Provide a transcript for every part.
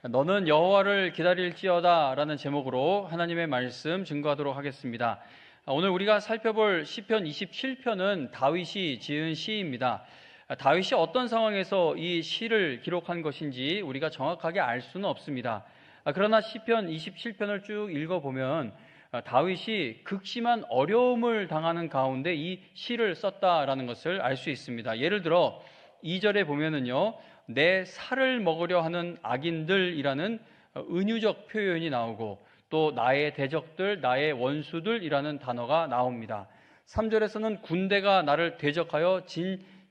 너는 여호와를 기다릴지어다 라는 제목으로 하나님의 말씀 증거하도록 하겠습니다. 오늘 우리가 살펴볼 시편 27편은 다윗이 지은 시입니다. 다윗이 어떤 상황에서 이 시를 기록한 것인지 우리가 정확하게 알 수는 없습니다. 그러나 시편 27편을 쭉 읽어보면 다윗이 극심한 어려움을 당하는 가운데 이 시를 썼다라는 것을 알 수 있습니다. 예를 들어 2절에 보면은요, 내 살을 먹으려 하는 악인들이라는 은유적 표현이 나오고, 또 나의 대적들, 나의 원수들이라는 단어가 나옵니다. 3절에서는 군대가 나를 대적하여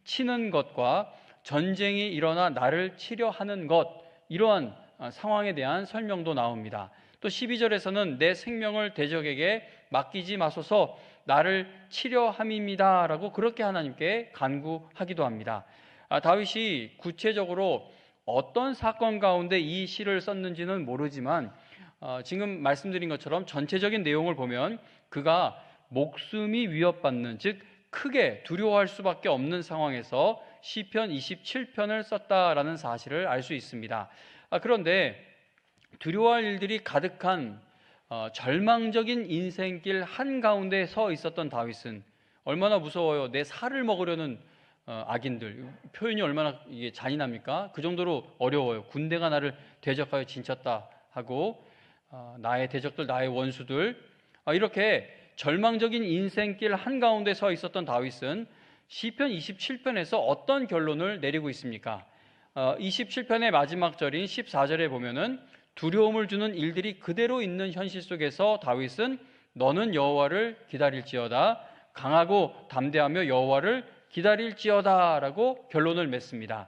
치는 것과 전쟁이 일어나 나를 치려 하는 것, 이러한 상황에 대한 설명도 나옵니다. 또 12절에서는 내 생명을 대적에게 맡기지 마소서, 나를 치려 함입니다 라고 그렇게 하나님께 간구하기도 합니다. 다윗이 구체적으로 어떤 사건 가운데 이 시를 썼는지는 모르지만 지금 말씀드린 것처럼 전체적인 내용을 보면 그가 목숨이 위협받는, 즉 크게 두려워할 수밖에 없는 상황에서 시편 27편을 썼다라는 사실을 알 수 있습니다. 그런데 두려워할 일들이 가득한 절망적인 인생길 한가운데 서 있었던 다윗은 얼마나 무서워요. 내 살을 먹으려는 악인들, 표현이 얼마나 이게 잔인합니까? 그 정도로 어려워요. 군대가 나를 대적하여 진쳤다 하고 나의 대적들, 나의 원수들, 이렇게 절망적인 인생길 한가운데 서 있었던 다윗은 시편 27편에서 어떤 결론을 내리고 있습니까? 27편의 마지막 절인 14절에 보면은 두려움을 주는 일들이 그대로 있는 현실 속에서 다윗은 너는 여호와를 기다릴지어다, 강하고 담대하며 여호와를 기다릴지어다 라고 결론을 맺습니다.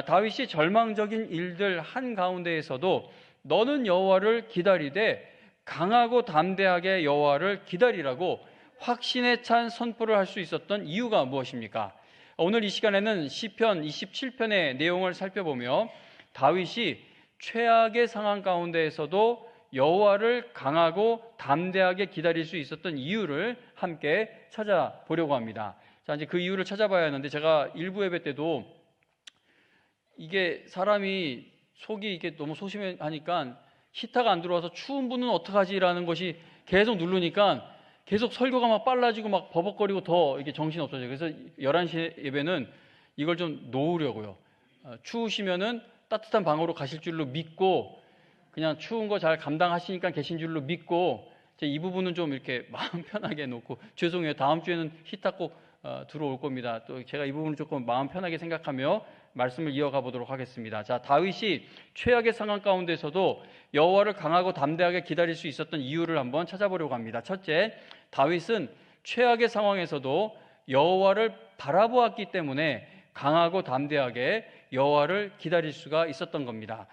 다윗이 절망적인 일들 한가운데에서도 너는 여호와를 기다리되 강하고 담대하게 여호와를 기다리라고 확신에 찬 선포를 할 수 있었던 이유가 무엇입니까? 오늘 이 시간에는 시편 27편의 내용을 살펴보며 다윗이 최악의 상황 가운데에서도 여호와를 강하고 담대하게 기다릴 수 있었던 이유를 함께 찾아보려고 합니다. 자, 이제 그 이유를 찾아봐야 하는데, 제가 일부 예배 때도 이게 사람이 속이 이게 너무 소심하니까 히터가 안 들어와서 추운 분은 어떡하지라는 것이 계속 누르니까 계속 설교가 막 빨라지고 막 버벅거리고 더 이게 정신 없어져요. 그래서 11시 예배는 이걸 좀 놓으려고요. 추우시면은 따뜻한 방으로 가실 줄로 믿고, 그냥 추운 거 잘 감당하시니까 계신 줄로 믿고, 이 부분은 좀 이렇게 마음 편하게 놓고, 죄송해요. 다음 주에는 히터 꼭 들어올 겁니다. 또 제가 이 부분을 조금 마음 편하게 생각하며 말씀을 이어가 보도록 하겠습니다. 자, 다윗이 최악의 상황 가운데서도 여호와를 강하고 담대하게 기다릴 수 있었던 이유를 한번 찾아보려고 합니다. 첫째, 다윗은 최악의 상황에서도 여호와를 바라보았기 때문에 강하고 담대하게 여호와를 기다릴 수가 있었던 겁니다.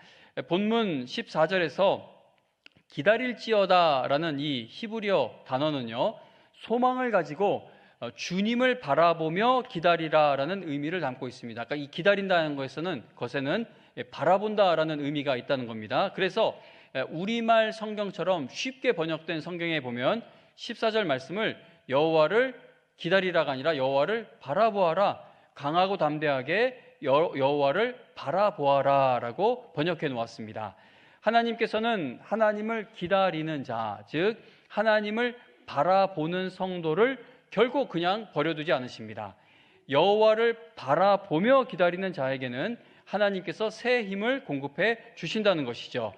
본문 14절에서 기다릴지어다 라는 이 히브리어 단어는요, 소망을 가지고 주님을 바라보며 기다리라라는 의미를 담고 있습니다. 그러니까 이 기다린다는 것에는 바라본다라는 의미가 있다는 겁니다. 그래서 우리말 성경처럼 쉽게 번역된 성경에 보면 14절 말씀을 여호와를 기다리라가 아니라 여호와를 바라보아라, 강하고 담대하게 여호와를 바라보아라 라고 번역해 놓았습니다. 하나님께서는 하나님을 기다리는 자, 즉 하나님을 바라보는 성도를 결코 그냥 버려두지 않으십니다. 여호와를 바라보며 기다리는 자에게는 하나님께서 새 힘을 공급해 주신다는 것이죠.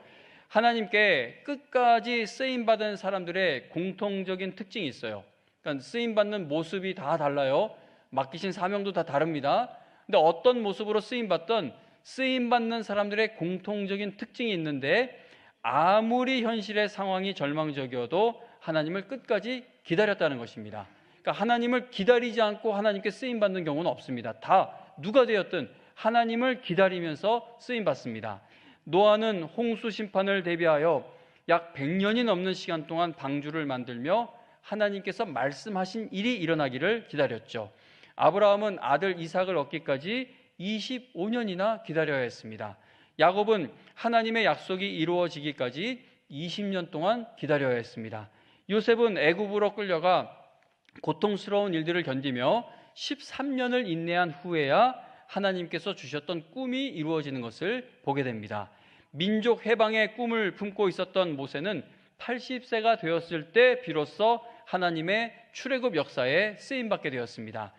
하나님께 끝까지 쓰임받은 사람들의 공통적인 특징이 있어요. 그러니까 쓰임받는 모습이 다 달라요. 맡기신 사명도 다 다릅니다. 근데 어떤 모습으로 쓰임받던 쓰임받는 사람들의 공통적인 특징이 있는데, 아무리 현실의 상황이 절망적이어도 하나님을 끝까지 기다렸다는 것입니다. 그러니까 하나님을 기다리지 않고 하나님께 쓰임받는 경우는 없습니다. 다 누가 되었든 하나님을 기다리면서 쓰임받습니다. 노아는 홍수 심판을 대비하여 약 100년이 넘는 시간 동안 방주를 만들며 하나님께서 말씀하신 일이 일어나기를 기다렸죠. 아브라함은 아들 이삭을 얻기까지 25년이나 기다려야 했습니다. 야곱은 하나님의 약속이 이루어지기까지 20년 동안 기다려야 했습니다. 요셉은 애굽으로 끌려가 고통스러운 일들을 견디며 13년을 인내한 후에야 하나님께서 주셨던 꿈이 이루어지는 것을 보게 됩니다. 민족 해방의 꿈을 품고 있었던 모세는 80세가 되었을 때 비로소 하나님의 출애굽 역사에 쓰임받게 되었습니다.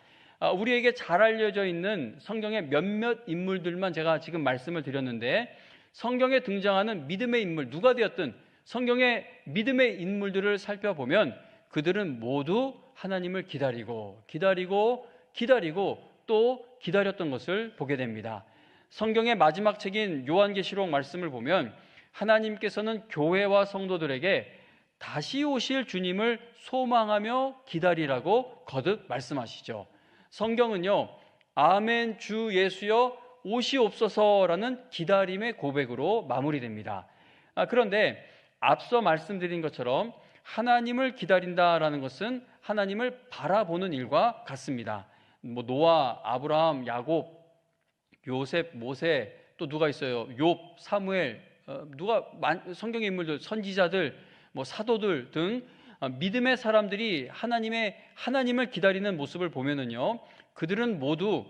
우리에게 잘 알려져 있는 성경의 몇몇 인물들만 제가 지금 말씀을 드렸는데, 성경에 등장하는 믿음의 인물 누가 되었든 성경의 믿음의 인물들을 살펴보면 그들은 모두 하나님을 기다리고 또 기다렸던 것을 보게 됩니다. 성경의 마지막 책인 요한계시록 말씀을 보면 하나님께서는 교회와 성도들에게 다시 오실 주님을 소망하며 기다리라고 거듭 말씀하시죠. 성경은요, 아멘 주 예수여 오시옵소서라는 기다림의 고백으로 마무리됩니다. 그런데 앞서 말씀드린 것처럼 하나님을 기다린다라는 것은 하나님을 바라보는 일과 같습니다. 노아, 아브라함, 야곱, 요셉, 모세, 또 누가 있어요? 욥, 사무엘, 성경의 인물들, 선지자들, 사도들 등 믿음의 사람들이 하나님을 기다리는 모습을 보면은요, 그들은 모두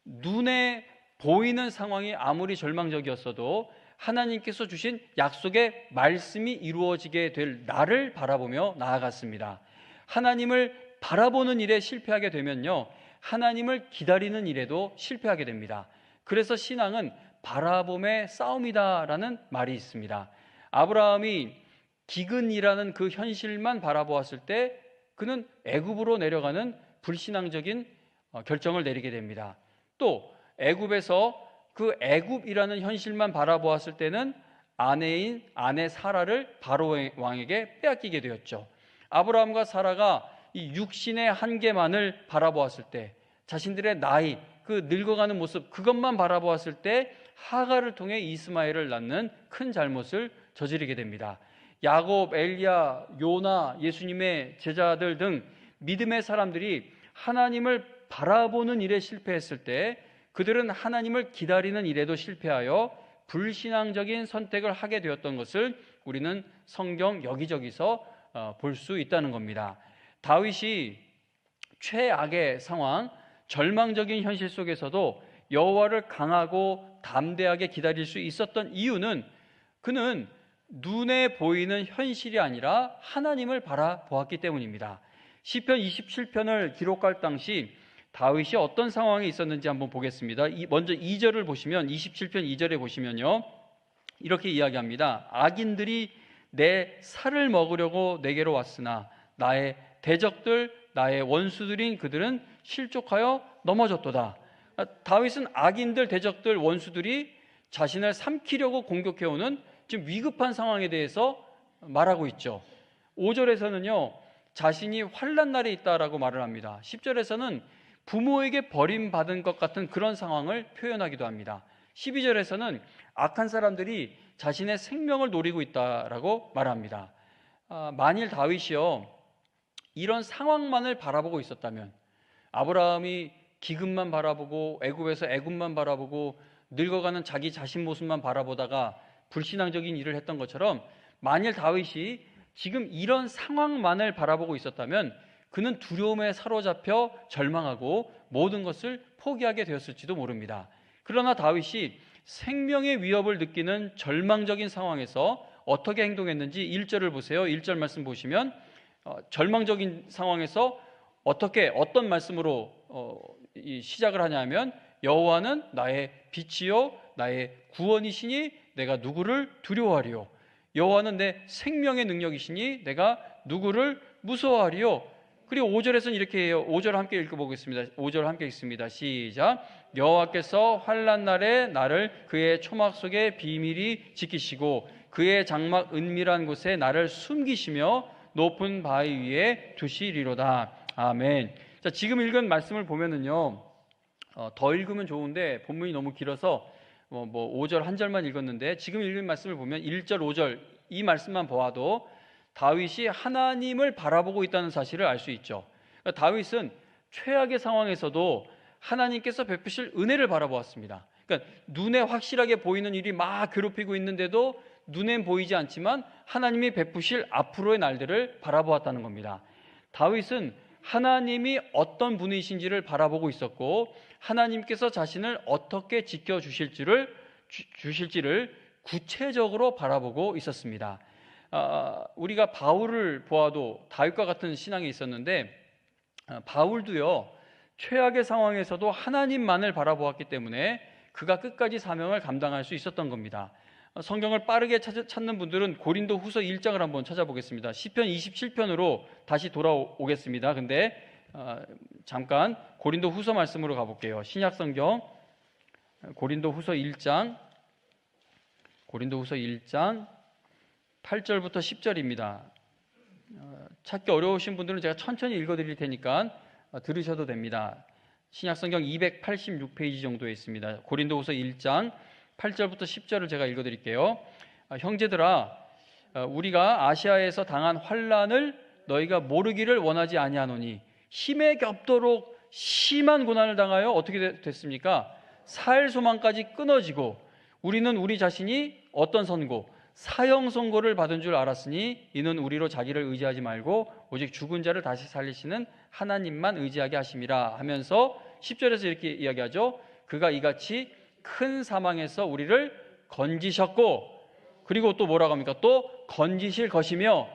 눈에 보이는 상황이 아무리 절망적이었어도 하나님께서 주신 약속의 말씀이 이루어지게 될 날을 바라보며 나아갔습니다. 하나님을 바라보는 일에 실패하게 되면요, 하나님을 기다리는 일에도 실패하게 됩니다. 그래서 신앙은 바라봄의 싸움이다라는 말이 있습니다. 아브라함이 기근이라는 그 현실만 바라보았을 때 그는 애굽으로 내려가는 불신앙적인 결정을 내리게 됩니다. 또 애굽에서 그 애굽이라는 현실만 바라보았을 때는 아내 사라를 바로 왕에게 빼앗기게 되었죠. 아브라함과 사라가 이 육신의 한계만을 바라보았을 때, 자신들의 나이, 그 늙어가는 모습, 그것만 바라보았을 때 하갈을 통해 이스마엘을 낳는 큰 잘못을 저지르게 됩니다. 야곱, 엘리야, 요나, 예수님의 제자들 등 믿음의 사람들이 하나님을 바라보는 일에 실패했을 때 그들은 하나님을 기다리는 일에도 실패하여 불신앙적인 선택을 하게 되었던 것을 우리는 성경 여기저기서 볼 수 있다는 겁니다. 다윗이 최악의 상황, 절망적인 현실 속에서도 여호와를 강하고 담대하게 기다릴 수 있었던 이유는 그는 눈에 보이는 현실이 아니라 하나님을 바라보았기 때문입니다. 시편 27편을 기록할 당시 다윗이 어떤 상황에 있었는지 한번 보겠습니다. 먼저 2절을 보시면, 27편 2절에 보시면요, 이렇게 이야기합니다. 악인들이 내 살을 먹으려고 내게로 왔으나 나의 대적들, 나의 원수들인 그들은 실족하여 넘어졌도다. 다윗은 악인들, 대적들, 원수들이 자신을 삼키려고 공격해오는 지금 위급한 상황에 대해서 말하고 있죠. 5절에서는요, 자신이 환난 날에 있다라고 말을 합니다. 10절에서는 부모에게 버림받은 것 같은 그런 상황을 표현하기도 합니다. 12절에서는 악한 사람들이 자신의 생명을 노리고 있다라고 말합니다. 만일 다윗이요, 이런 상황만을 바라보고 있었다면, 아브라함이 기근만 바라보고 애굽에서 애굽만 바라보고 늙어가는 자기 자신 모습만 바라보다가 불신앙적인 일을 했던 것처럼, 만일 다윗이 지금 이런 상황만을 바라보고 있었다면 그는 두려움에 사로잡혀 절망하고 모든 것을 포기하게 되었을지도 모릅니다. 그러나 다윗이 생명의 위협을 느끼는 절망적인 상황에서 어떻게 행동했는지 1절을 보세요. 1절 말씀 보시면 절망적인 상황에서 어떤 말씀으로 시작을 하냐면, 여호와는 나의 빛이요 나의 구원이시니 내가 누구를 두려워하리요. 여호와는 내 생명의 능력이시니 내가 누구를 무서워하리요. 그리고 5절에서는 이렇게 해요. 5절 함께 읽어보겠습니다. 5절 함께 읽습니다. 시작. 여호와께서 환난 날에 나를 그의 초막 속에 비밀히 지키시고 그의 장막 은밀한 곳에 나를 숨기시며 높은 바위 위에 두시리로다. 아멘. 자, 지금 읽은 말씀을 보면은요, 더 읽으면 좋은데 본문이 너무 길어서 5절 한 절만 읽었는데, 지금 읽은 말씀을 보면 1절, 5절 이 말씀만 보아도 다윗이 하나님을 바라보고 있다는 사실을 알 수 있죠. 그러니까 다윗은 최악의 상황에서도 하나님께서 베푸실 은혜를 바라보았습니다. 그러니까 눈에 확실하게 보이는 일이 막 괴롭히고 있는데도 눈엔 보이지 않지만 하나님이 베푸실 앞으로의 날들을 바라보았다는 겁니다. 다윗은 하나님이 어떤 분이신지를 바라보고 있었고, 하나님께서 자신을 어떻게 지켜주실지를 구체적으로 바라보고 있었습니다. 우리가 바울을 보아도 다윗과 같은 신앙이 있었는데 바울도요, 최악의 상황에서도 하나님만을 바라보았기 때문에 그가 끝까지 사명을 감당할 수 있었던 겁니다. 성경을 빠르게 찾는 분들은 고린도 후서 1장을 한번 찾아보겠습니다. 시편 27편으로 다시 돌아오겠습니다. 근데 잠깐 고린도 후서 말씀으로 가볼게요. 신약성경 고린도 후서 1장 8절부터 10절입니다. 찾기 어려우신 분들은 제가 천천히 읽어드릴 테니까 들으셔도 됩니다. 신약성경 286페이지 정도에 있습니다. 고린도후서 1장 8절부터 10절을 제가 읽어드릴게요. 형제들아, 우리가 아시아에서 당한 환난을 너희가 모르기를 원하지 아니하노니 힘에 겹도록 심한 고난을 당하여 어떻게 됐습니까? 살 소망까지 끊어지고 우리는 우리 자신이 어떤 선고, 사형 선고를 받은 줄 알았으니 이는 우리로 자기를 의지하지 말고 오직 죽은 자를 다시 살리시는 하나님만 의지하게 하심이라 하면서 10절에서 이렇게 이야기하죠. 그가 이같이 큰 사망에서 우리를 건지셨고, 그리고 또 뭐라고 합니까? 또 건지실 것이며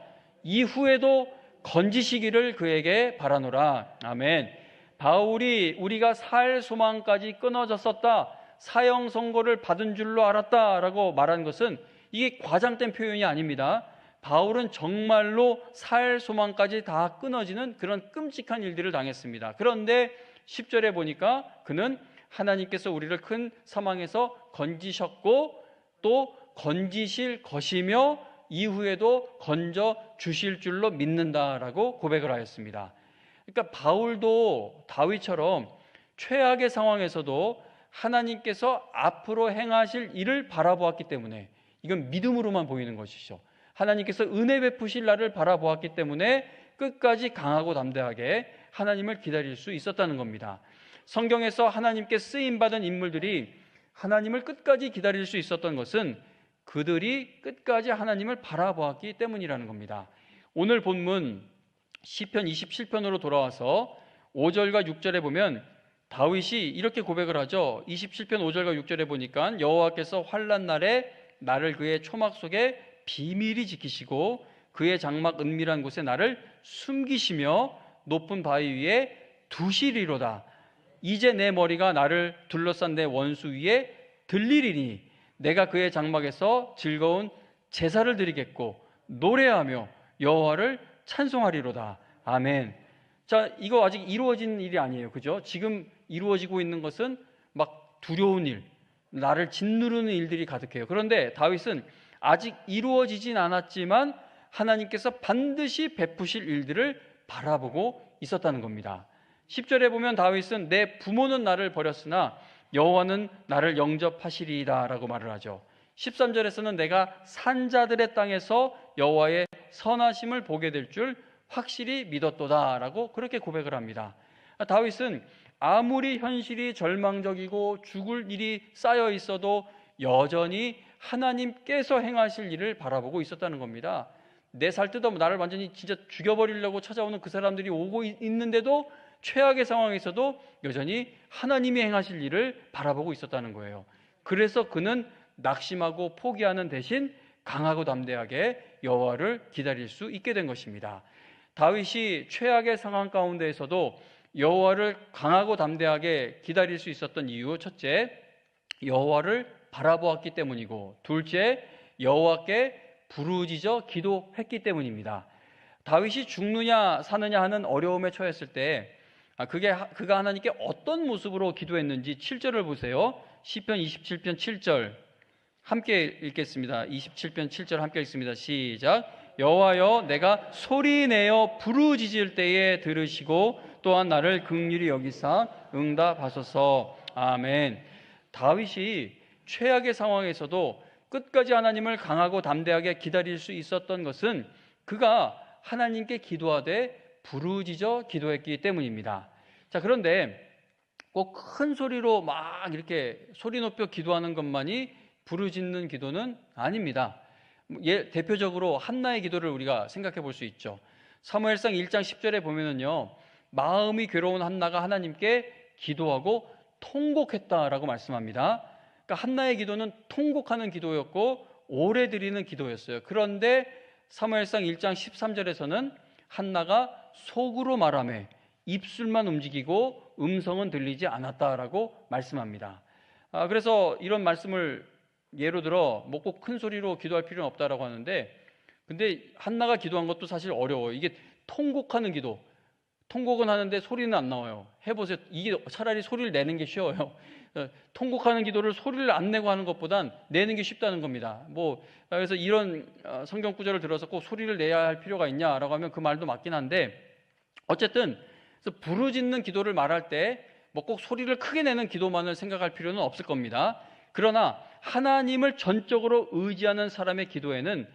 이후에도 건지시기를 그에게 바라노라. 아멘. 바울이 우리가 살 소망까지 끊어졌었다, 사형 선고를 받은 줄로 알았다라고 말한 것은 이게 과장된 표현이 아닙니다. 바울은 정말로 살 소망까지 다 끊어지는 그런 끔찍한 일들을 당했습니다. 그런데 10절에 보니까 그는 하나님께서 우리를 큰 사망에서 건지셨고 또 건지실 것이며 이후에도 건져 주실 줄로 믿는다라고 고백을 하였습니다. 그러니까 바울도 다윗처럼 최악의 상황에서도 하나님께서 앞으로 행하실 일을 바라보았기 때문에, 이건 믿음으로만 보이는 것이죠. 하나님께서 은혜 베푸실 날을 바라보았기 때문에 끝까지 강하고 담대하게 하나님을 기다릴 수 있었다는 겁니다. 성경에서 하나님께 쓰임받은 인물들이 하나님을 끝까지 기다릴 수 있었던 것은 그들이 끝까지 하나님을 바라보았기 때문이라는 겁니다. 오늘 본문 시편 27편으로 돌아와서 5절과 6절에 보면 다윗이 이렇게 고백을 하죠. 27편 5절과 6절에 보니까 여호와께서 환난 날에 나를 그의 초막 속에 비밀히 지키시고 그의 장막 은밀한 곳에 나를 숨기시며 높은 바위 위에 두시리로다. 이제 내 머리가 나를 둘러싼 내 원수 위에 들리리니 내가 그의 장막에서 즐거운 제사를 드리겠고 노래하며 여호와를 찬송하리로다. 아멘. 자, 이거 아직 이루어진 일이 아니에요. 그죠? 지금 이루어지고 있는 것은 막 두려운 일, 나를 짓누르는 일들이 가득해요. 그런데 다윗은 아직 이루어지진 않았지만 하나님께서 반드시 베푸실 일들을 바라보고 있었다는 겁니다. 10절에 보면 다윗은 내 부모는 나를 버렸으나 여호와는 나를 영접하시리이다 라고 말을 하죠. 13절에서는 내가 산자들의 땅에서 여호와의 선하심을 보게 될 줄 확실히 믿었도다 라고 그렇게 고백을 합니다. 다윗은 아무리 현실이 절망적이고 죽을 일이 쌓여 있어도 여전히 하나님께서 행하실 일을 바라보고 있었다는 겁니다. 내 살 뜯어 나를 완전히 진짜 죽여버리려고 찾아오는 그 사람들이 오고 있는데도 최악의 상황에서도 여전히 하나님이 행하실 일을 바라보고 있었다는 거예요. 그래서 그는 낙심하고 포기하는 대신 강하고 담대하게 여호와를 기다릴 수 있게 된 것입니다. 다윗이 최악의 상황 가운데에서도 여호와를 강하고 담대하게 기다릴 수 있었던 이유, 첫째, 여호와를 바라보았기 때문이고, 둘째, 여호와께 부르짖어 기도했기 때문입니다. 다윗이 죽느냐 사느냐 하는 어려움에 처했을 때 그가 하나님께 어떤 모습으로 기도했는지 7절을 보세요. 시편 27편 7절 함께 읽겠습니다. 27편 7절 함께 읽습니다. 시작. 여호와여, 내가 소리내어 부르짖을 때에 들으시고 또한 나를 긍휼히 여기사 응답하소서. 아멘. 다윗이 최악의 상황에서도 끝까지 하나님을 강하고 담대하게 기다릴 수 있었던 것은 그가 하나님께 기도하되 부르짖어 기도했기 때문입니다. 자, 그런데 꼭 큰 소리로 막 이렇게 소리 높여 기도하는 것만이 부르짖는 기도는 아닙니다. 대표적으로 한나의 기도를 우리가 생각해 볼 수 있죠. 사무엘상 1장 10절에 보면은요, 마음이 괴로운 한나가 하나님께 기도하고 통곡했다라고 말씀합니다. 그러니까 한나의 기도는 통곡하는 기도였고 오래 드리는 기도였어요. 그런데 사무엘상 1장 13절에서는 한나가 속으로 말하며 입술만 움직이고 음성은 들리지 않았다라고 말씀합니다. 그래서 이런 말씀을 예로 들어 뭐 꼭 큰 소리로 기도할 필요는 없다라고 하는데, 근데 한나가 기도한 것도 사실 어려워요. 이게 통곡하는 기도, 통곡은 하는데 소리는 안 나와요. 해보세요. 이게 차라리 소리를 내는 게 쉬워요. 통곡하는 기도를 소리를 안 내고 하는 것보단 내는 게 쉽다는 겁니다. 그래서 이런 성경 구절을 들어서 꼭 소리를 내야 할 필요가 있냐라고 하면 그 말도 맞긴 한데, 어쨌든 그래서 부르짖는 기도를 말할 때 뭐 꼭 소리를 크게 내는 기도만을 생각할 필요는 없을 겁니다. 그러나 하나님을 전적으로 의지하는 사람의 기도에는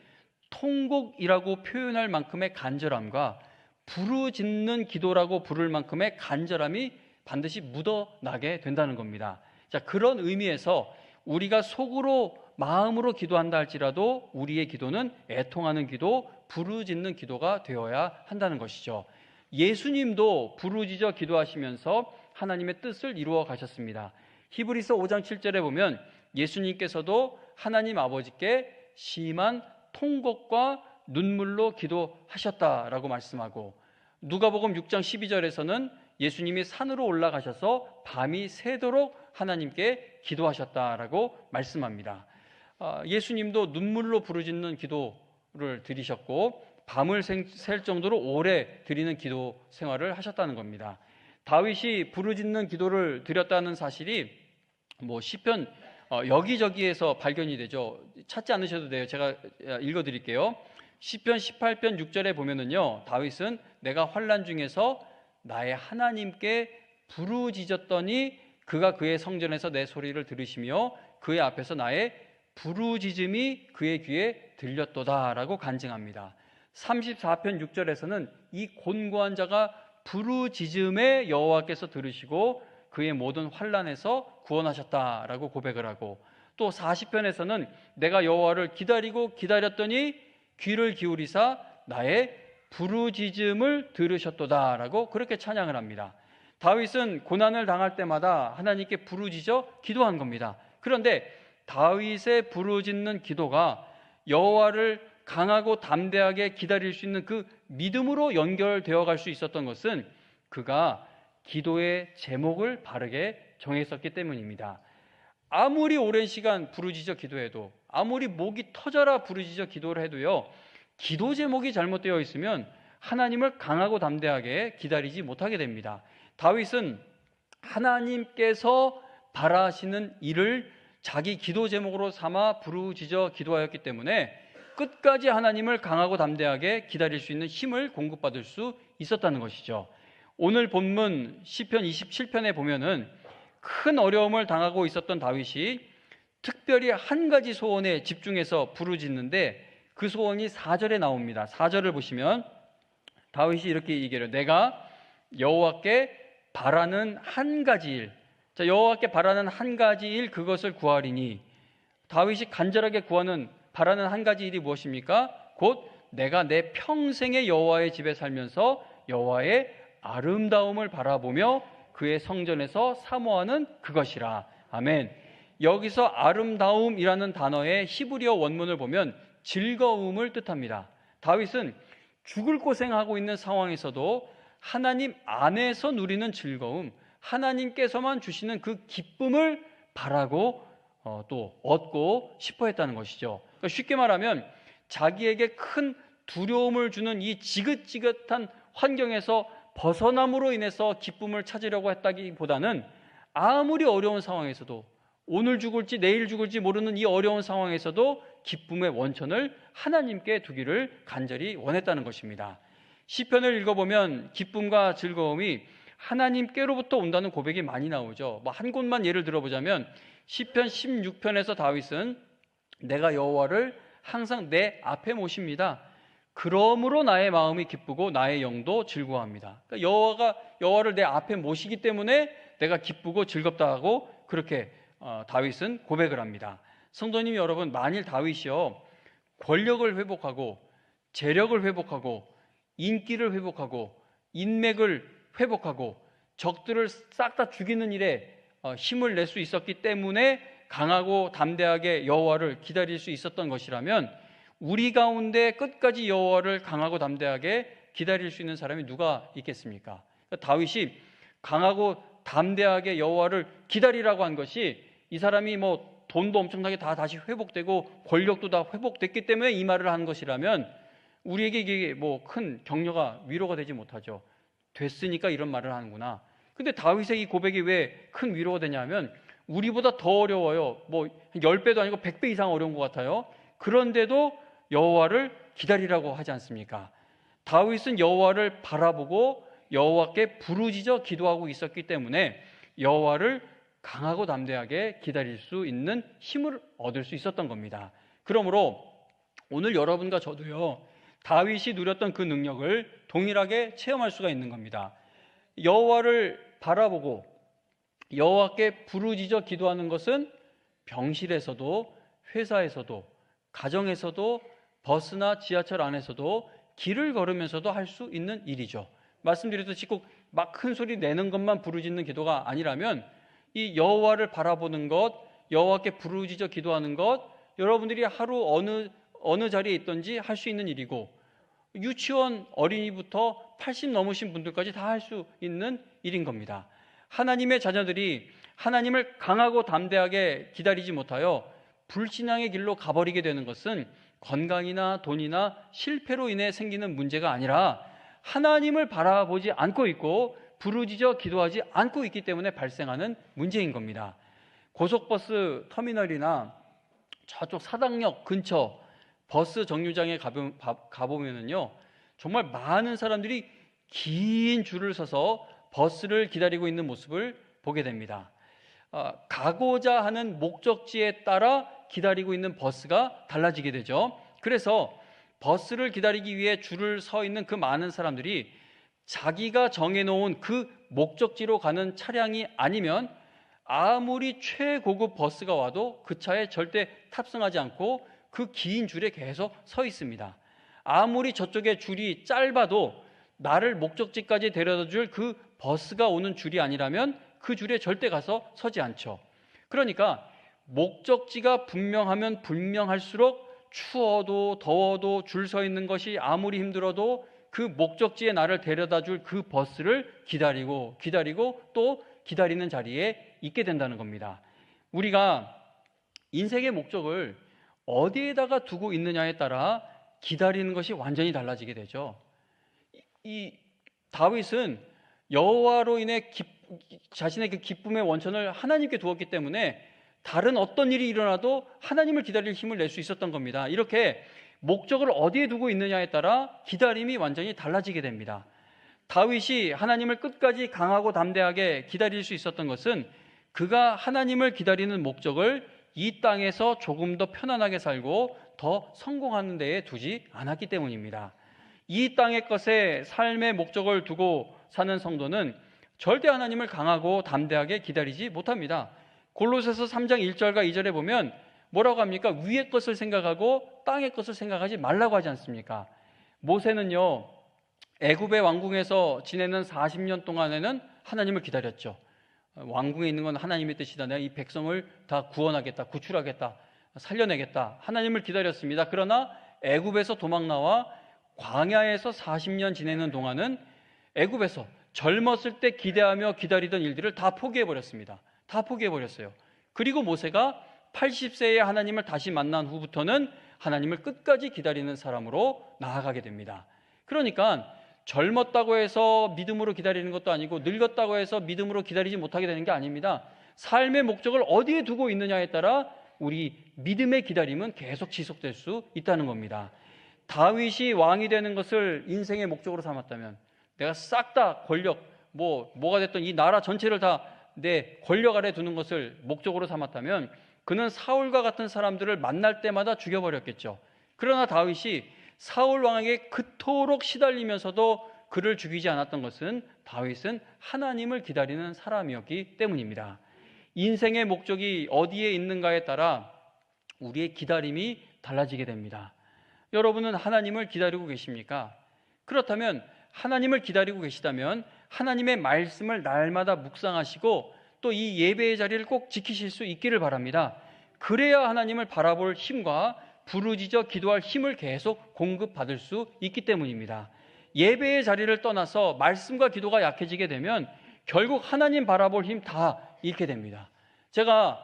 통곡이라고 표현할 만큼의 간절함과 부르짖는 기도라고 부를 만큼의 간절함이 반드시 묻어나게 된다는 겁니다. 자, 그런 의미에서 우리가 속으로 마음으로 기도한다 할지라도 우리의 기도는 애통하는 기도, 부르짖는 기도가 되어야 한다는 것이죠. 예수님도 부르짖어 기도하시면서 하나님의 뜻을 이루어 가셨습니다. 히브리서 5장 7절에 보면 예수님께서도 하나님 아버지께 심한 통곡과 눈물로 기도하셨다라고 말씀하고, 누가복음 6장 12절에서는 예수님이 산으로 올라가셔서 밤이 새도록 하나님께 기도하셨다라고 말씀합니다. 예수님도 눈물로 부르짖는 기도를 드리셨고 밤을 샐 정도로 오래 드리는 기도 생활을 하셨다는 겁니다. 다윗이 부르짖는 기도를 드렸다는 사실이 시편 여기저기에서 발견이 되죠. 찾지 않으셔도 돼요. 제가 읽어드릴게요. 시편 18편 6절에 보면은요, 다윗은 내가 환난 중에서 나의 하나님께 부르짖었더니 그가 그의 성전에서 내 소리를 들으시며 그의 앞에서 나의 부르짖음이 그의 귀에 들렸도다라고 간증합니다. 34편 6절에서는 이 곤고한 자가 부르짖음에 여호와께서 들으시고 그의 모든 환난에서 구원하셨다라고 고백을 하고, 또 40편에서는 내가 여호와를 기다리고 기다렸더니 귀를 기울이사 나의 부르짖음을 들으셨도다라고 그렇게 찬양을 합니다. 다윗은 고난을 당할 때마다 하나님께 부르짖어 기도한 겁니다. 그런데 다윗의 부르짖는 기도가 여호와를 강하고 담대하게 기다릴 수 있는 그 믿음으로 연결되어 갈 수 있었던 것은 그가 기도의 제목을 바르게 정했었기 때문입니다. 아무리 오랜 시간 부르짖어 기도해도, 아무리 목이 터져라 부르짖어 기도를 해도요, 기도 제목이 잘못되어 있으면 하나님을 강하고 담대하게 기다리지 못하게 됩니다. 다윗은 하나님께서 바라시는 일을 자기 기도 제목으로 삼아 부르짖어 기도하였기 때문에 끝까지 하나님을 강하고 담대하게 기다릴 수 있는 힘을 공급받을 수 있었다는 것이죠. 오늘 본문 시편 27편에 보면은 큰 어려움을 당하고 있었던 다윗이 특별히 한 가지 소원에 집중해서 부르짖는데 그 소원이 4절에 나옵니다. 4절을 보시면 다윗이 이렇게 얘기해요. 내가 여호와께 바라는 한 가지 일. 자, 여호와께 바라는 한 가지 일, 그것을 구하리니. 다윗이 간절하게 바라는 한 가지 일이 무엇입니까? 곧 내가 내 평생의 여호와의 집에 살면서 여호와의 아름다움을 바라보며 그의 성전에서 사모하는 그것이라. 아멘. 여기서 아름다움이라는 단어의 히브리어 원문을 보면 즐거움을 뜻합니다. 다윗은 죽을 고생하고 있는 상황에서도 하나님 안에서 누리는 즐거움, 하나님께서만 주시는 그 기쁨을 바라고 또 얻고 싶어 했다는 것이죠. 그러니까 쉽게 말하면 자기에게 큰 두려움을 주는 이 지긋지긋한 환경에서 벗어남으로 인해서 기쁨을 찾으려고 했다기보다는 아무리 어려운 상황에서도, 오늘 죽을지 내일 죽을지 모르는 이 어려운 상황에서도 기쁨의 원천을 하나님께 두기를 간절히 원했다는 것입니다. 시편을 읽어보면 기쁨과 즐거움이 하나님께로부터 온다는 고백이 많이 나오죠. 한 곳만 예를 들어보자면 시편 16편에서 다윗은 내가 여호와를 항상 내 앞에 모십니다. 그러므로 나의 마음이 기쁘고 나의 영도 즐거워합니다. 그러니까 여호와를 내 앞에 모시기 때문에 내가 기쁘고 즐겁다 하고 그렇게 다윗은 고백을 합니다. 성도님 여러분, 만일 다윗이요 권력을 회복하고 재력을 회복하고 인기를 회복하고 인맥을 회복하고 적들을 싹 다 죽이는 일에 힘을 낼 수 있었기 때문에 강하고 담대하게 여호와를 기다릴 수 있었던 것이라면 우리 가운데 끝까지 여호와를 강하고 담대하게 기다릴 수 있는 사람이 누가 있겠습니까? 그러니까 다윗이 강하고 담대하게 여호와를 기다리라고 한 것이 이 사람이 뭐 돈도 엄청나게 다 다시 회복되고 권력도 다 회복됐기 때문에 이 말을 한 것이라면 우리에게 이게 뭐 큰 격려가 위로가 되지 못하죠. 됐으니까 이런 말을 하는구나. 근데 다윗의 이 고백이 왜 큰 위로가 되냐면 우리보다 더 어려워요. 뭐 10배도 아니고 100배 이상 어려운 것 같아요. 그런데도 여호와를 기다리라고 하지 않습니까? 다윗은 여호와를 바라보고 여호와께 부르짖어 기도하고 있었기 때문에 여호와를 강하고 담대하게 기다릴 수 있는 힘을 얻을 수 있었던 겁니다. 그러므로 오늘 여러분과 저도요, 다윗이 누렸던 그 능력을 동일하게 체험할 수가 있는 겁니다. 여호와를 바라보고 여호와께 부르짖어 기도하는 것은 병실에서도, 회사에서도, 가정에서도, 버스나 지하철 안에서도, 길을 걸으면서도 할 수 있는 일이죠. 말씀드렸듯이 꼭 막 큰 소리 내는 것만 부르짖는 기도가 아니라면 이 여호와를 바라보는 것, 여호와께 부르짖어 기도하는 것, 여러분들이 하루 어느 자리에 있든지 할 수 있는 일이고, 유치원 어린이부터 80 넘으신 분들까지 다 할 수 있는 일인 겁니다. 하나님의 자녀들이 하나님을 강하고 담대하게 기다리지 못하여 불신앙의 길로 가버리게 되는 것은 건강이나 돈이나 실패로 인해 생기는 문제가 아니라 하나님을 바라보지 않고 있고 부르짖어 기도하지 않고 있기 때문에 발생하는 문제인 겁니다. 고속버스 터미널이나 저쪽 사당역 근처 버스 정류장에 가보면은요, 정말 많은 사람들이 긴 줄을 서서 버스를 기다리고 있는 모습을 보게 됩니다. 가고자 하는 목적지에 따라 기다리고 있는 버스가 달라지게 되죠. 그래서 버스를 기다리기 위해 줄을 서 있는 그 많은 사람들이 자기가 정해놓은 그 목적지로 가는 차량이 아니면 아무리 최고급 버스가 와도 그 차에 절대 탑승하지 않고 그 긴 줄에 계속 서 있습니다. 아무리 저쪽에 줄이 짧아도 나를 목적지까지 데려다 줄 그 버스가 오는 줄이 아니라면 그 줄에 절대 가서 서지 않죠. 그러니까 목적지가 분명하면 분명할수록 추워도 더워도 줄 서 있는 것이 아무리 힘들어도 그 목적지에 나를 데려다 줄 그 버스를 기다리고 또 기다리는 자리에 있게 된다는 겁니다. 우리가 인생의 목적을 어디에다가 두고 있느냐에 따라 기다리는 것이 완전히 달라지게 되죠. 이 다윗은 여호와로 인해 자신의 그 기쁨의 원천을 하나님께 두었기 때문에 다른 어떤 일이 일어나도 하나님을 기다릴 힘을 낼 수 있었던 겁니다. 이렇게 목적을 어디에 두고 있느냐에 따라 기다림이 완전히 달라지게 됩니다. 다윗이 하나님을 끝까지 강하고 담대하게 기다릴 수 있었던 것은 그가 하나님을 기다리는 목적을 이 땅에서 조금 더 편안하게 살고 더 성공하는 데에 두지 않았기 때문입니다. 이 땅의 것에 삶의 목적을 두고 사는 성도는 절대 하나님을 강하고 담대하게 기다리지 못합니다. 골로새서 3장 1절과 2절에 보면 뭐라고 합니까? 위의 것을 생각하고 땅의 것을 생각하지 말라고 하지 않습니까? 모세는요, 애굽의 왕궁에서 지내는 40년 동안에는 하나님을 기다렸죠. 왕궁에 있는 건 하나님의 뜻이다. 내가 이 백성을 다 구원하겠다, 구출하겠다, 살려내겠다. 하나님을 기다렸습니다. 그러나 애굽에서 도망 나와 광야에서 40년 지내는 동안은 애굽에서 젊었을 때 기대하며 기다리던 일들을 다 포기해버렸습니다. 다 포기해버렸어요. 그리고 모세가 80세에 하나님을 다시 만난 후부터는 하나님을 끝까지 기다리는 사람으로 나아가게 됩니다. 그러니까 젊었다고 해서 믿음으로 기다리는 것도 아니고 늙었다고 해서 믿음으로 기다리지 못하게 되는 게 아닙니다. 삶의 목적을 어디에 두고 있느냐에 따라 우리 믿음의 기다림은 계속 지속될 수 있다는 겁니다. 다윗이 왕이 되는 것을 인생의 목적으로 삼았다면, 내가 싹 다 권력, 뭐가 됐든 이 나라 전체를 다 내 권력 아래 두는 것을 목적으로 삼았다면 그는 사울과 같은 사람들을 만날 때마다 죽여버렸겠죠. 그러나 다윗이 사울 왕에게 그토록 시달리면서도 그를 죽이지 않았던 것은 다윗은 하나님을 기다리는 사람이었기 때문입니다. 인생의 목적이 어디에 있는가에 따라 우리의 기다림이 달라지게 됩니다. 여러분은 하나님을 기다리고 계십니까? 그렇다면 하나님을 기다리고 계시다면 하나님의 말씀을 날마다 묵상하시고 또 이 예배의 자리를 꼭 지키실 수 있기를 바랍니다. 그래야 하나님을 바라볼 힘과 부르짖어 기도할 힘을 계속 공급받을 수 있기 때문입니다. 예배의 자리를 떠나서 말씀과 기도가 약해지게 되면 결국 하나님 바라볼 힘 다 잃게 됩니다. 제가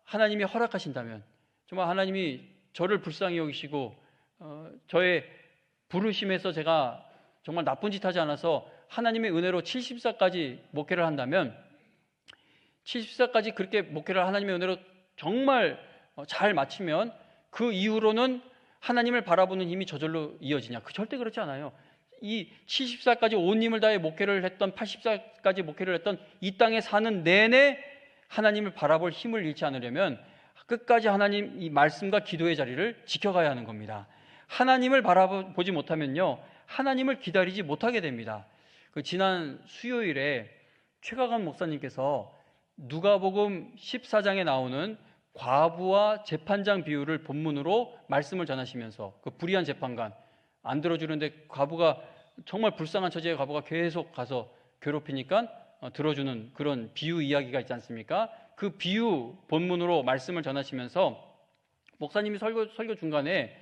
하나님이 허락하신다면, 정말 하나님이 저를 불쌍히 여기시고 저의 부르심에서 제가 정말 나쁜 짓 하지 않아서 하나님의 은혜로 70살까지 목회를 한다면, 70살까지 그렇게 목회를 하나님의 은혜로 정말 잘 마치면 그 이후로는 하나님을 바라보는 힘이 저절로 이어지냐? 절대 그렇지 않아요. 이 70살까지 온 힘을 다해 목회를 했던, 80살까지 목회를 했던 이 땅에 사는 내내 하나님을 바라볼 힘을 잃지 않으려면 끝까지 하나님 이 말씀과 기도의 자리를 지켜가야 하는 겁니다. 하나님을 바라보지 못하면요, 하나님을 기다리지 못하게 됩니다. 그 지난 수요일에 최가관 목사님께서 누가복음 14장에 나오는 과부와 재판장 비유를 본문으로 말씀을 전하시면서, 그 불의한 재판관 안 들어주는데 과부가 정말 불쌍한 처지의 과부가 계속 가서 괴롭히니까 들어주는 그런 비유 이야기가 있지 않습니까? 그 비유 본문으로 말씀을 전하시면서 목사님이 설교 중간에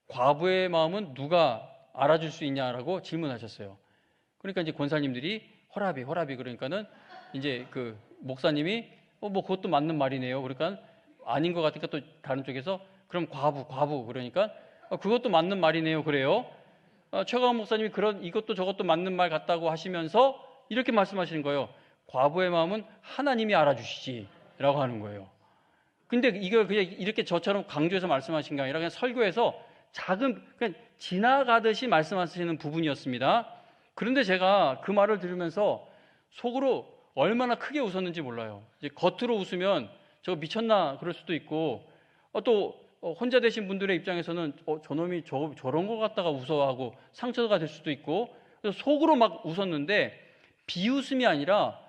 과부의 마음은 누가 알아줄 수 있냐라고 질문하셨어요. 그러니까 이제 권사님들이 허라비 그러니까는 이제 그 목사님이 뭐 그것도 맞는 말이네요. 그러니까 아닌 것 같으니까 또 다른 쪽에서 그럼 과부 그러니까 그것도 맞는 말이네요. 그래요. 최강원 목사님이 이것도 저것도 맞는 말 같다고 하시면서 이렇게 말씀하시는 거예요. 과부의 마음은 하나님이 알아주시지라고 하는 거예요. 근데 이걸 그냥 이렇게 저처럼 강조해서 말씀하신 게 아니라 그냥 설교에서 그냥 지나가듯이 말씀하시는 부분이었습니다. 그런데 제가 그 말을 들으면서 속으로 얼마나 크게 웃었는지 몰라요. 이제 겉으로 웃으면 저거 미쳤나 그럴 수도 있고, 또 혼자 되신 분들의 입장에서는 저놈이 저런 거 갖다가 웃어하고 상처가 될 수도 있고, 그래서 속으로 막 웃었는데 비웃음이 아니라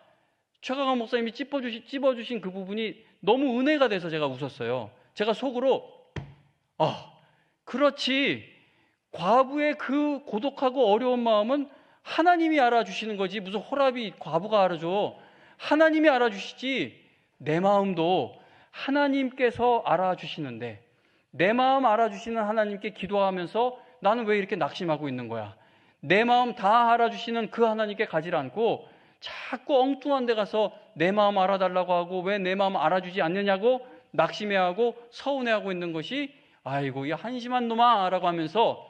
최강원 목사님이 찝어주신 그 부분이 너무 은혜가 돼서 제가 웃었어요. 제가 속으로 그렇지, 과부의 그 고독하고 어려운 마음은 하나님이 알아주시는 거지 무슨 호랍이 과부가 알아줘. 하나님이 알아주시지. 내 마음도 하나님께서 알아주시는데 내 마음 알아주시는 하나님께 기도하면서 나는 왜 이렇게 낙심하고 있는 거야? 내 마음 다 알아주시는 그 하나님께 가지 않고 자꾸 엉뚱한 데 가서 내 마음 알아달라고 하고 왜 내 마음 알아주지 않느냐고 낙심해하고 서운해하고 있는 것이, 아이고 이 한심한 놈아 라고 하면서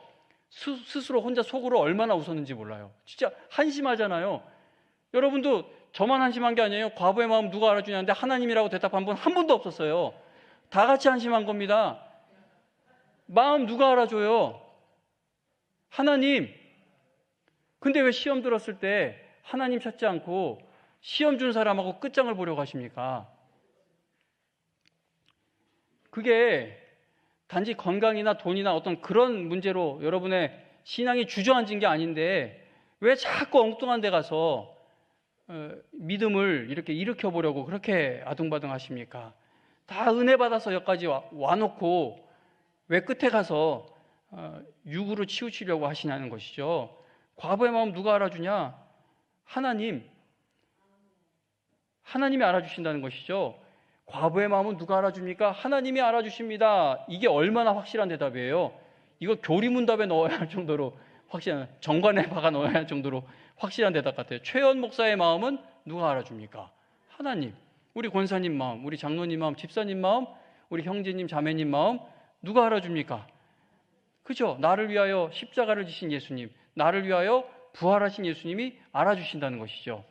스스로 혼자 속으로 얼마나 웃었는지 몰라요. 진짜 한심하잖아요. 여러분도 저만 한심한 게 아니에요. 과부의 마음 누가 알아주냐는데 하나님이라고 대답한 분 한 분도 없었어요. 다 같이 한심한 겁니다. 마음 누가 알아줘요? 하나님. 근데 왜 시험 들었을 때 하나님 찾지 않고 시험 준 사람하고 끝장을 보려고 하십니까? 그게 단지 건강이나 돈이나 어떤 그런 문제로 여러분의 신앙이 주저앉은 게 아닌데 왜 자꾸 엉뚱한 데 가서 믿음을 이렇게 일으켜보려고 그렇게 아둥바둥 하십니까? 다 은혜 받아서 여기까지 와놓고 왜 끝에 가서 육으로 치우치려고 하시냐는 것이죠. 과부의 마음 누가 알아주냐? 하나님이 알아주신다는 것이죠. 과부의 마음은 누가 알아줍니까? 하나님이 알아주십니다. 이게 얼마나 확실한 대답이에요. 이거 교리문답에 넣어야 할 정도로 확실한, 정관에 박아 넣어야 할 정도로 확실한 대답 같아요. 최연 목사의 마음은 누가 알아줍니까? 하나님. 우리 권사님 마음, 우리 장로님 마음, 집사님 마음, 우리 형제님 자매님 마음 누가 알아줍니까? 그죠? 나를 위하여 십자가를 지신 예수님, 나를 위하여 부활하신 예수님이 알아주신다는 것이죠.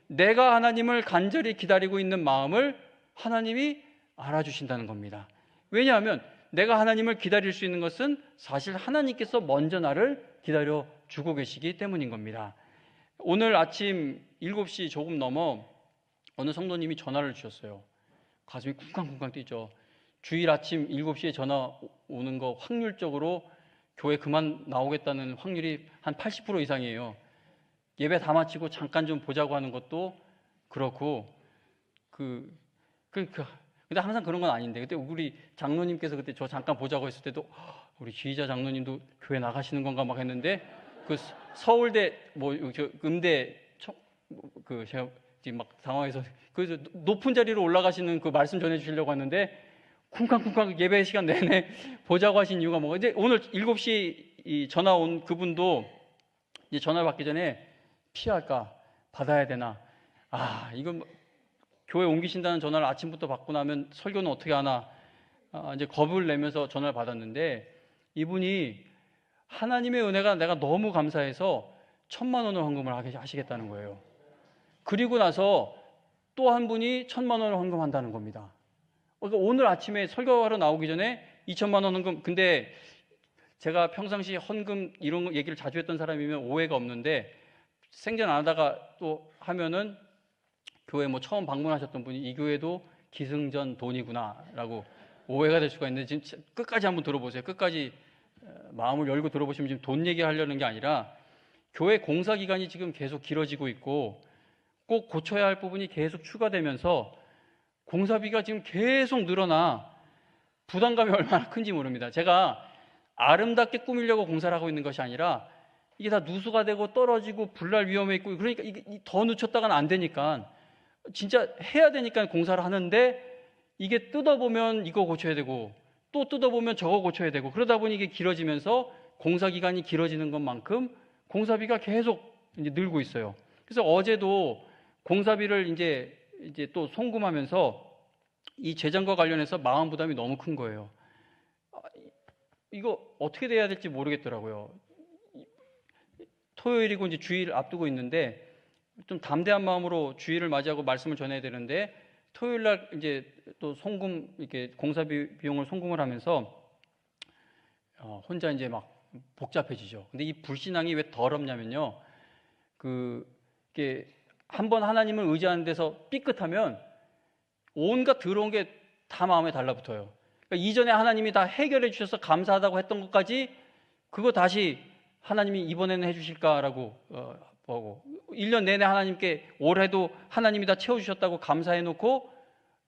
내가 하나님을 간절히 기다리고 있는 마음을 하나님이 알아주신다는 겁니다. 왜냐하면 내가 하나님을 기다릴 수 있는 것은 사실 하나님께서 먼저 나를 기다려주고 계시기 때문인 겁니다. 오늘 아침 7시 조금 넘어 어느 성도님이 전화를 주셨어요. 가슴이 쿵쾅쿵쾅 뛰죠. 주일 아침 7시에 전화 오는 거 확률적으로 교회 그만 나오겠다는 확률이 한 80% 이상이에요. 예배 다 마치고 잠깐 좀 보자고 하는 것도 그렇고, 근데 항상 그런 건 아닌데, 그때 우리 장로님께서 그때 저 잠깐 보자고 했을 때도 우리 지휘자 장로님도 교회 나가시는 건가 막 했는데, 그 서울대 음대 제가 지금 막 당황해서 그래서 높은 자리로 올라가시는 그 말씀 전해 주시려고 하는데 쿵쾅쿵쾅 예배 시간 내내 보자고 하신 이유가 뭐가 이제 오늘 7시 전화 온 그분도 이제 전화 받기 전에 피할까 받아야 되나 이건 교회 옮기신다는 전화를 아침부터 받고 나면 설교는 어떻게 하나 이제 겁을 내면서 전화를 받았는데 이분이 하나님의 은혜가 내가 너무 감사해서 1,000만 원을 헌금을 하시겠다는 거예요. 그리고 나서 또 한 분이 1,000만 원을 헌금한다는 겁니다. 그러니까 오늘 아침에 설교하러 나오기 전에 2,000만 원 헌금. 근데 제가 평상시 헌금 이런 얘기를 자주 했던 사람이면 오해가 없는데 생전 안 하다가 또 하면은 교회 뭐 처음 방문하셨던 분이 이 교회도 기승전 돈이구나라고 오해가 될 수가 있는데 지금 끝까지 한번 들어보세요. 끝까지 마음을 열고 들어보시면 지금 돈 얘기하려는 게 아니라 교회 공사 기간이 지금 계속 길어지고 있고 꼭 고쳐야 할 부분이 계속 추가되면서 공사비가 지금 계속 늘어나 부담감이 얼마나 큰지 모릅니다. 제가 아름답게 꾸미려고 공사를 하고 있는 것이 아니라 이게 다 누수가 되고 떨어지고 불날 위험에 있고 그러니까 이게 더 늦췄다가는 안 되니까 진짜 해야 되니까 공사를 하는데 이게 뜯어보면 이거 고쳐야 되고 또 뜯어보면 저거 고쳐야 되고 그러다 보니 이게 길어지면서 공사 기간이 길어지는 것만큼 공사비가 계속 이제 늘고 있어요. 그래서 어제도 공사비를 이제 또 송금하면서 이 재정과 관련해서 마음 부담이 너무 큰 거예요. 이거 어떻게 돼야 될지 모르겠더라고요. 토요일이고 이제 주일 앞두고 있는데 좀 담대한 마음으로 주일을 맞이하고 말씀을 전해야 되는데 토요일 날 이제 또 송금 이렇게 공사비 비용을 송금을 하면서 혼자 이제 막 복잡해지죠. 근데 이 불신앙이 왜 더럽냐면요. 이게 한번 하나님을 의지하는 데서 삐끗하면 온갖 더러운 게 다 마음에 달라붙어요. 그러니까 이전에 하나님이 다 해결해 주셔서 감사하다고 했던 것까지 그거 다시 하나님이 이번에는 해주실까라고 보고 1년 내내 하나님께 올해도 하나님이 다 채워주셨다고 감사해놓고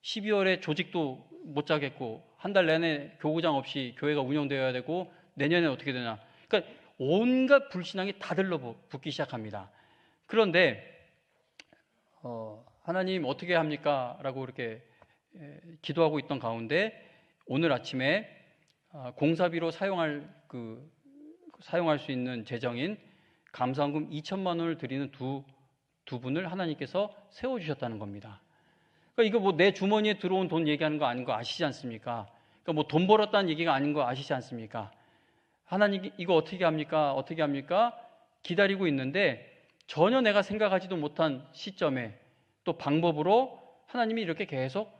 12월에 조직도 못 짜겠고 한 달 내내 교구장 없이 교회가 운영되어야 되고 내년에 어떻게 되나. 그러니까 온갖 불신앙이 다 들러붙기 시작합니다. 그런데 하나님 어떻게 합니까? 라고 이렇게 기도하고 있던 가운데 오늘 아침에 공사비로 사용할 수 있는 재정인 감사헌금 2,000만 원을 드리는 두 분을 하나님께서 세워주셨다는 겁니다. 그러니까 이거 뭐 내 주머니에 들어온 돈 얘기하는 거 아닌 거 아시지 않습니까? 그러니까 뭐 돈 벌었다는 얘기가 아닌 거 아시지 않습니까? 하나님 이거 어떻게 합니까? 어떻게 합니까? 기다리고 있는데 전혀 내가 생각하지도 못한 시점에 또 방법으로 하나님이 이렇게 계속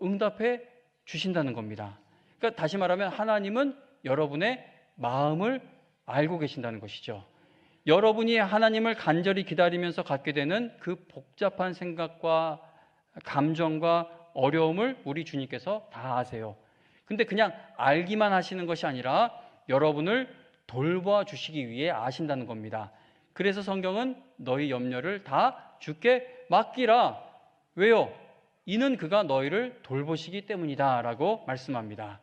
응답해 주신다는 겁니다. 그러니까 다시 말하면 하나님은 여러분의 마음을 알고 계신다는 것이죠. 여러분이 하나님을 간절히 기다리면서 갖게 되는 그 복잡한 생각과 감정과 어려움을 우리 주님께서 다 아세요. 근데 그냥 알기만 하시는 것이 아니라 여러분을 돌봐주시기 위해 아신다는 겁니다. 그래서 성경은 너희 염려를 다 주께 맡기라. 왜요? 이는 그가 너희를 돌보시기 때문이다 라고 말씀합니다.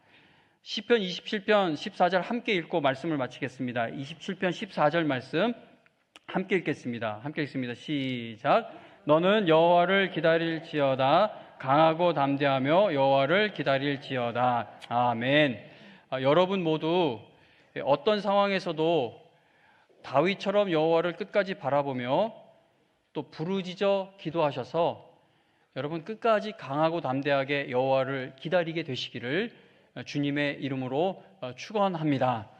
시편 27편 14절 함께 읽고 말씀을 마치겠습니다. 27편 14절 말씀 함께 읽겠습니다. 함께 읽습니다. 시작. 너는 여호와를 기다릴지어다. 강하고 담대하며 여호와를 기다릴지어다. 아멘. 여러분 모두 어떤 상황에서도 다윗처럼 여호와를 끝까지 바라보며 또 부르짖어 기도하셔서 여러분 끝까지 강하고 담대하게 여호와를 기다리게 되시기를 주님의 이름으로 축원합니다.